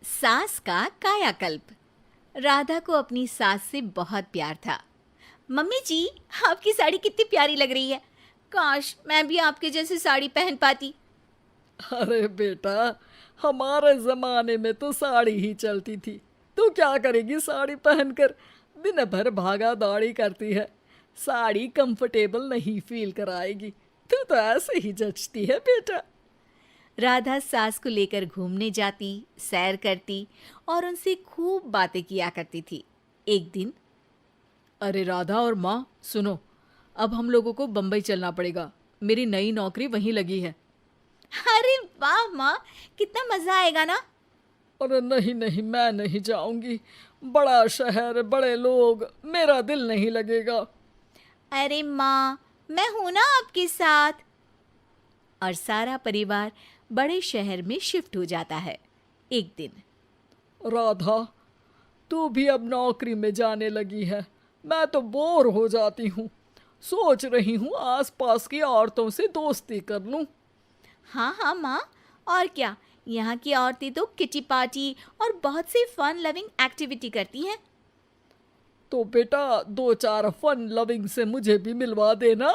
सास का कायाकल्प। राधा को अपनी सास से बहुत प्यार था। मम्मी जी, आपकी साड़ी कितनी प्यारी लग रही है। काश मैं भी आपके जैसी साड़ी पहन पाती। अरे बेटा, हमारे जमाने में तो साड़ी ही चलती थी। तू क्या करेगी साड़ी पहनकर? दिन भर भागा दौड़ी करती है। साड़ी कंफर्टेबल नहीं फील कराएगी। तू तो ऐसे ही जचती है बेटा। राधा सास को लेकर घूमने जाती, सैर करती और उनसे खूब बातें किया करती थी। एक दिन, अरे राधा और माँ सुनो, अब हम लोगों को बम्बई चलना पड़ेगा। मेरी नई नौकरी वहीं लगी है। अरे वाह माँ, कितना मजा आएगा ना। अरे नहीं नहीं, मैं नहीं जाऊंगी। बड़ा शहर, बड़े लोग, मेरा दिल नहीं लगेगा। अरे माँ, मैं हूं ना आपके साथ। और सारा परिवार बड़े शहर में शिफ्ट हो जाता है। एक दिन, राधा, तू भी अब नौकरी में जाने लगी है। मैं तो बोर हो जाती हूँ। सोच रही हूँ आसपास की औरतों से दोस्ती कर लूँ। हाँ हाँ माँ, और क्या। यहाँ की औरतें तो किटी पार्टी और बहुत सी फन लविंग एक्टिविटी करती हैं। तो बेटा, दो चार फन लविंग से मुझे भी मिलवा देना।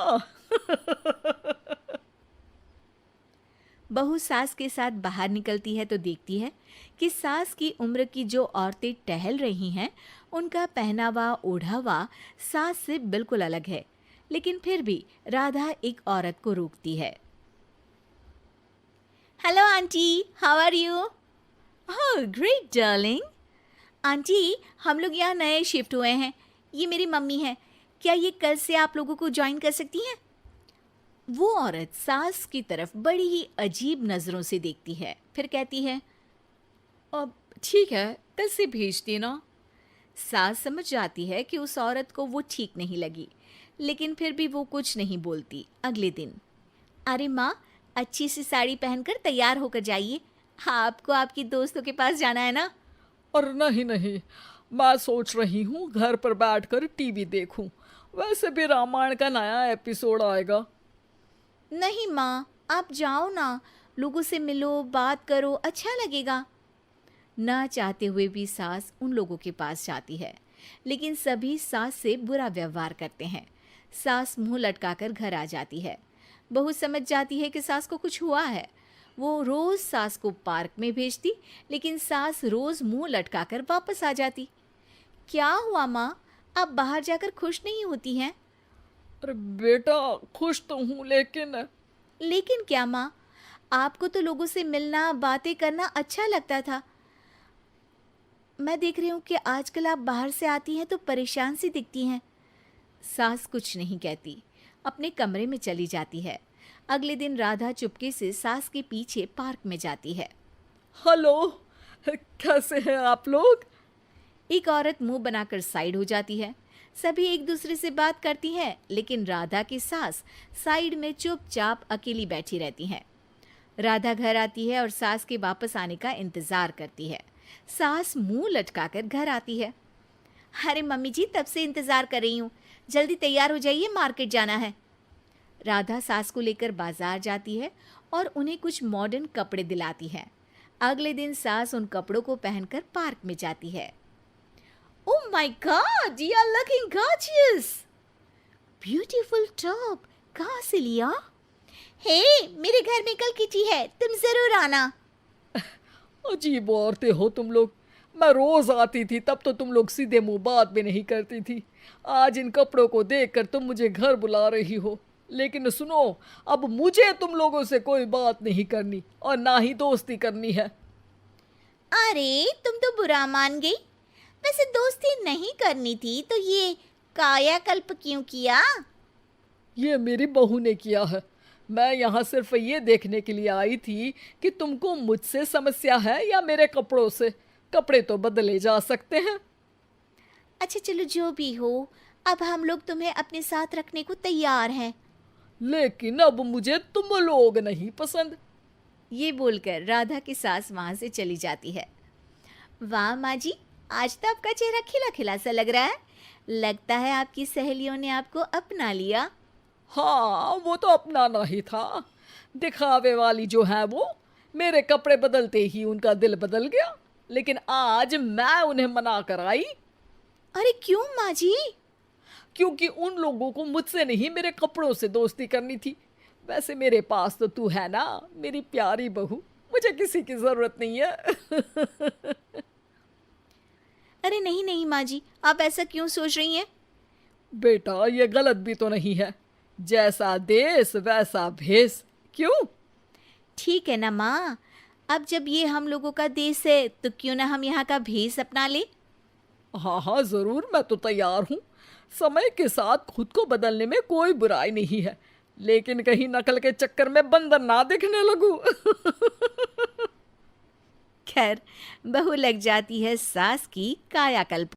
बहू सास के साथ बाहर निकलती है तो देखती है कि सास की उम्र की जो औरतें टहल रही हैं, उनका पहनावा ओढ़ावा सास से बिल्कुल अलग है। लेकिन फिर भी राधा एक औरत को रोकती है। Hello aunty, how are you? Oh great darling. Aunty, हम लोग यहाँ नए शिफ्ट हुए हैं। ये मेरी मम्मी है। क्या ये कल से आप लोगों को ज्वाइन कर सकती हैं? वो औरत सास की तरफ बड़ी ही अजीब नज़रों से देखती है, फिर कहती है, अब ठीक है, कल से भेज देना। सास समझ जाती है कि उस औरत को वो ठीक नहीं लगी, लेकिन फिर भी वो कुछ नहीं बोलती। अगले दिन, अरे माँ, अच्छी सी साड़ी पहनकर तैयार होकर जाइए। आपको आपकी दोस्तों के पास जाना है ना। और नहीं नहीं, मैं सोच रही हूँ घर पर बैठकर टीवी देखूं। वैसे भी रामायण का नया एपिसोड आएगा। नहीं माँ, आप जाओ ना, लोगों से मिलो, बात करो, अच्छा लगेगा। ना चाहते हुए भी सास उन लोगों के पास जाती है, लेकिन सभी सास से बुरा व्यवहार करते हैं। सास मुंह लटकाकर घर आ जाती है। बहू समझ जाती है कि सास को कुछ हुआ है। वो रोज सास को पार्क में भेजती, लेकिन सास रोज मुंह लटकाकर वापस आ जाती। क्या हुआ माँ, आप बाहर जाकर खुश नहीं होती हैं? अरे बेटा, खुश तो हूँ लेकिन लेकिन क्या माँ, आपको तो लोगों से मिलना, बातें करना अच्छा लगता था। मैं देख रही हूँ कि आजकल आप बाहर से आती हैं तो परेशान सी दिखती हैं। सास कुछ नहीं कहती, अपने कमरे में चली जाती है। अगले दिन राधा चुपके से सास के पीछे पार्क में जाती है। हेलो, कैसे हैं आप लोग? एक औरत मुंह बनाकर साइड हो जाती है। सभी एक दूसरे से बात करती हैं, लेकिन राधा की सास साइड में चुपचाप अकेली बैठी रहती हैं। राधा घर आती है और सास के वापस आने का इंतजार करती है। सास मुंह लटकाकर घर आती है। अरे मम्मी जी, तब से इंतजार कर रही हूँ, जल्दी तैयार हो जाइए, मार्केट जाना है। राधा सास को लेकर बाजार जाती है और उन्हें कुछ मॉडर्न कपड़े दिलाती है। अगले दिन सास उन कपड़ों को पहनकर पार्क में जाती है। Oh my God, you are looking gorgeous. Beautiful top, कहाँ से लिया? हे, मेरे घर में कल किटी है, तुम जरूर आना। अजीब औरतें हो तुम लोग। मैं रोज आती थी तब तो तुम लोग सीधे मुंह बात भी नहीं करती थी। आज इन कपड़ों को देखकर तुम मुझे घर बुला रही हो। लेकिन सुनो, अब मुझे तुम लोगों से कोई बात नहीं करनी और ना ही दोस्ती करनी है। अरे तुम तो बुरा मान गई। वैसे दोस्ती नहीं करनी थी तो ये कायाकल्प क्यों किया? ये मेरी बहू ने किया है। मैं यहाँ सिर्फ ये देखने के लिए आई थी कि तुमको मुझसे समस्या है या मेरे कपड़ों से। कपड़े तो बदले जा सकते हैं। अच्छा चलो, जो भी हो, अब हम लोग तुम्हें अपने साथ रखने को तैयार हैं। लेकिन अब मुझे तुम लोग नहीं पसंद। ये बोलकर राधा की सास वहां से चली जाती है। वाह माँ जी, आज तो आपका चेहरा खिला खिला सा लग रहा है। लगता है आपकी सहेलियों ने आपको अपना लिया। हाँ, वो तो अपनाना ही था। दिखावे वाली जो है वो, मेरे कपड़े बदलते ही उनका दिल बदल गया। लेकिन आज मैं उन्हें मना कर आई, अरे क्यों माँ जी? क्योंकि उन लोगों को मुझसे नहीं मेरे कपड़ों से दोस्ती करनी थी। वैसे मेरे पास तो तू है ना, मेरी प्यारी बहू, मुझे किसी की जरूरत नहीं है। अरे नहीं नहीं माँ जी, आप ऐसा क्यों सोच रही हैं? बेटा ये गलत भी तो नहीं है, जैसा देश वैसा भेष। क्यों? ठीक है ना माँ, अब जब ये हम लोगों का देश है तो क्यों ना हम यहाँ का भेष अपना ले। हाँ हाँ जरूर, मैं तो तैयार हूँ। समय के साथ खुद को बदलने में कोई बुराई नहीं है, लेकिन कहीं नकल के चक्कर में बंदर ना दिखने लगूं। खैर, बहू लग जाती है सास की कायाकल्प।